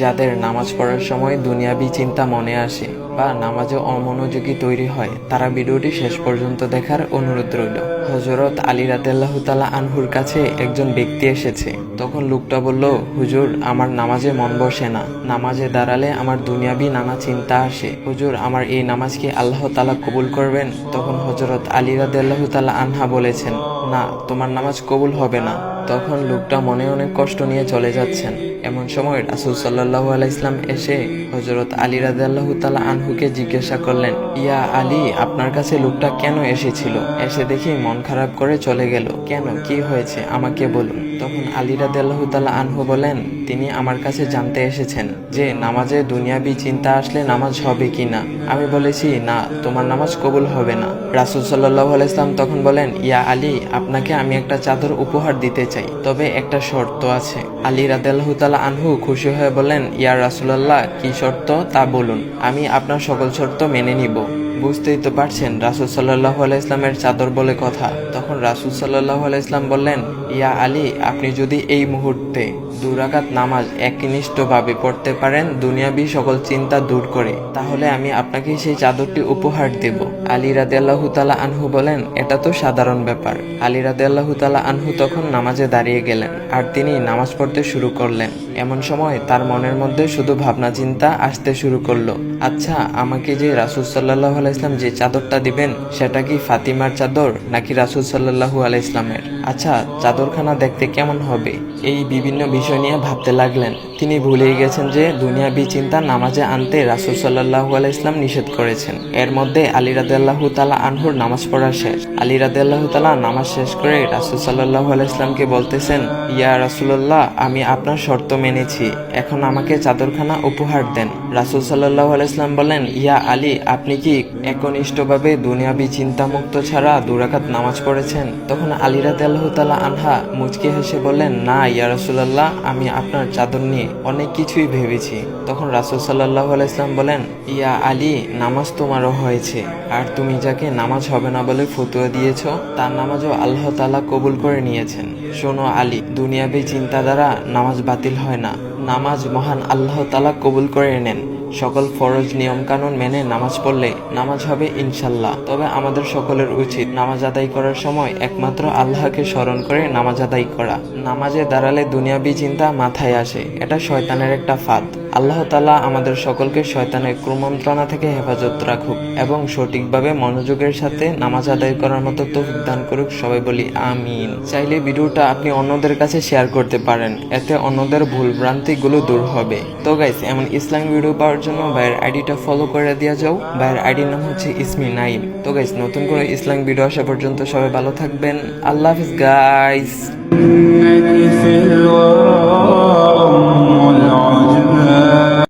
যাদের নামাজ পড়ার সময় দুনিয়াবি চিন্তা মনে আসে বা নামাজে অমনোযোগী তৈরি হয়, তারা ভিডিওটি শেষ পর্যন্ত দেখার অনুরোধ রইল। হযরত আলী রাদিয়াল্লাহু তাআলা আনহুর কাছে একজন ব্যক্তি এসেছে। তখন লোকটা বলল, হুজুর, আমার নামাজে মন বসে না। নামাজে দাঁড়ালে আমার দুনিয়াবি নানা চিন্তা আসে। হুজুর, আমার এই নামাজ কি আল্লাহ তাআলা কবুল করবেন? তখন হযরত আলী রাদিয়াল্লাহু তাআলা আনহা বলেছেন, না, তোমার নামাজ কবুল হবে না। তখন লোকটা মনে অনেক কষ্ট নিয়ে চলে যাচ্ছেন। এমন সময় রাসূল সাল্লাল্লাহু আলাইহি ওয়াসাল্লাম এসে হযরত আলী রাদিয়াল্লাহু তাআলা আনহুকে জিজ্ঞাসা করলেন, ইয়া আলী, আপনার কাছে লোকটা কেন এসেছিল? এসে দেখি মন খারাপ করে চলে গেল। কেন, কি হয়েছে আমাকে বলুন। তখন আলী রাদিয়াল্লাহু তাআলা আনহু বলেন, তিনি আমার কাছে জানতে এসেছেন যে নামাজে দুনিয়াবি চিন্তা আসলে নামাজ হবে কিনা। আমি বলেছি, না, তোমার নামাজ কবুল হবে না। রাসূল সাল্লাল্লাহু আলাইহি ওয়াসাল্লাম তখন বলেন, ইয়া আলী, আপনাকে আমি একটা চাদর উপহার দিতে চাই, তবে একটা শর্ত আছে। আলী রাদিয়াল্লাহু তাআলা আনহু খুশি হয়ে বলেন, ইয়া রাসূলুল্লাহ, কি শর্ত তা বলুন, আমি আপনার সকল শর্ত মেনে নিব। বুঝতেই তো পারছেন রাসূল সাল্লাল্লাহু আলাইহি ইসলামের চাদর বলে কথা। তখন রাসূল সাল্লাল্লাহু আলাইহি ইসলাম বললেন, ইয়া আলী, আপনি যদি এই মুহূর্তে 2 রাকাত নামাজ একনিষ্ঠভাবে পড়তে পারেন দুনিয়াবি সকল চিন্তা দূর করে, তাহলে আমি আপনাকে সেই চাদরটি উপহার দেব। আলী রাদিয়াল্লাহু তাআলা আনহু বলেন, এটা তো সাধারণ ব্যাপার। আলী রাদিয়াল্লাহু তাআলা আনহু তখন নামাজে দাঁড়িয়ে গেলেন আর তিনি নামাজ পড়তে শুরু করলেন। এমন সময় তার মনের মধ্যে শুধু ভাবনা চিন্তা আসতে শুরু করলো, আচ্ছা, আমাকে যে রাসূল সাল্লাল্লাহু আলাইহি ইসলাম যে চাদরটা দিবেন সেটা কি ফাতিমার চাদর নাকি রাসূল সাল্লাল্লাহু আলাইহি ইসলামের? আচ্ছা, চাদরখানা দেখতে কেমন হবে? এই বিভিন্ন বিষয় নিয়ে ভাবতে লাগলেন। তিনি ভুলেই গেছেন যে দুনিয়াবি চিন্তা নামাজে আনতে রাসূল সাল্লাল্লাহু আলাইহি ইসলাম নিষেধ করেছেন। এর মধ্যে আলী রাদিয়াল্লাহু তাআলা আনহুর নামাজ পড়া শেষ। আলী রাদিয়াল্লাহু তাআলা নামাজ শেষ করে রাসূল সাল্লাল্লাহু আলাইহি ইসলামকে বলতেছেন, ইয়া রাসূলুল্লাহ, আমি আপনার শর্ত মেনেছি, এখন আমাকে চাদরখানা উপহার দেন। রাসূল সাল্লাল্লাহু আলাইহি ইসলাম বলেন, ইয়া আলী, আপনি কি একনিষ্ঠভাবে দুনিয়াবি চিন্তামুক্ত ছাড়া 2 রাকাত নামাজ পড়েছেন? তখন আলী রাদিয়াল্লাহু তাআলা আনহা মুচকি হেসে বললেন, না ইয়া রাসূলুল্লাহ, আমি আপনার চাদর নিয়ে অনেক কিছুই ভেবেছি। তখন রাসূল সাল্লাল্লাহু আলাইহি ইসলাম বলেন, ইয়া আলী, নামাজ তোমারও হয়েছে, আর তুমি যাকে নামাজ হবে না বলে ফতোয়া দিয়েছো তার নামাজও আল্লাহ তাআলা কবুল করে নিয়েছেন। শোনো আলী, দুনিয়াবি চিন্তা দ্বারা নামাজ বাতিল হয় না, নামাজ মহান আল্লাহ তাআলা কবুল করে নেন। সকল ফরজ নিয়ম কানুন মেনে নামাজ পড়লে নামাজ হবে ইনশাল্লাহ। তবে আমাদের সকলের উচিত নামাজ আদায় করার সময় একমাত্র আল্লাহকে স্মরণ করে নামাজ আদায় করা। নামাজে দাঁড়ালে দুনিয়াবি চিন্তা মাথায় আসে, এটা শয়তানের একটা ফাঁদ। আল্লাহ তাআলা আমাদের সকলকে শয়তানের কুমন্ত্রণা থেকে হেফাজত রাখুক এবং সঠিকভাবে মনোযোগের সাথে নামাজ আদায় করার মতো তৌফিক দান করুক। সবাই বলি আমিন। চাইলে ভিডিওটা আপনি অন্যদের কাছে শেয়ার করতে পারেন, এতে অন্যদের ভুল ভ্রান্তিগুলো দূর হবে। তো গাইস, এমন ইসলামিক ভিডিও পাওয়ার জন্য ভাইয়ের আইডিটা ফলো করে দেওয়া যাও। ভাইয়ের আইডির নাম হচ্ছে ইসমি নাইম। তো গাইস, নতুন করে ইসলামিক ভিডিও আসা পর্যন্ত সবাই ভালো থাকবেন। আল্লাহ হাফিজ গাইস।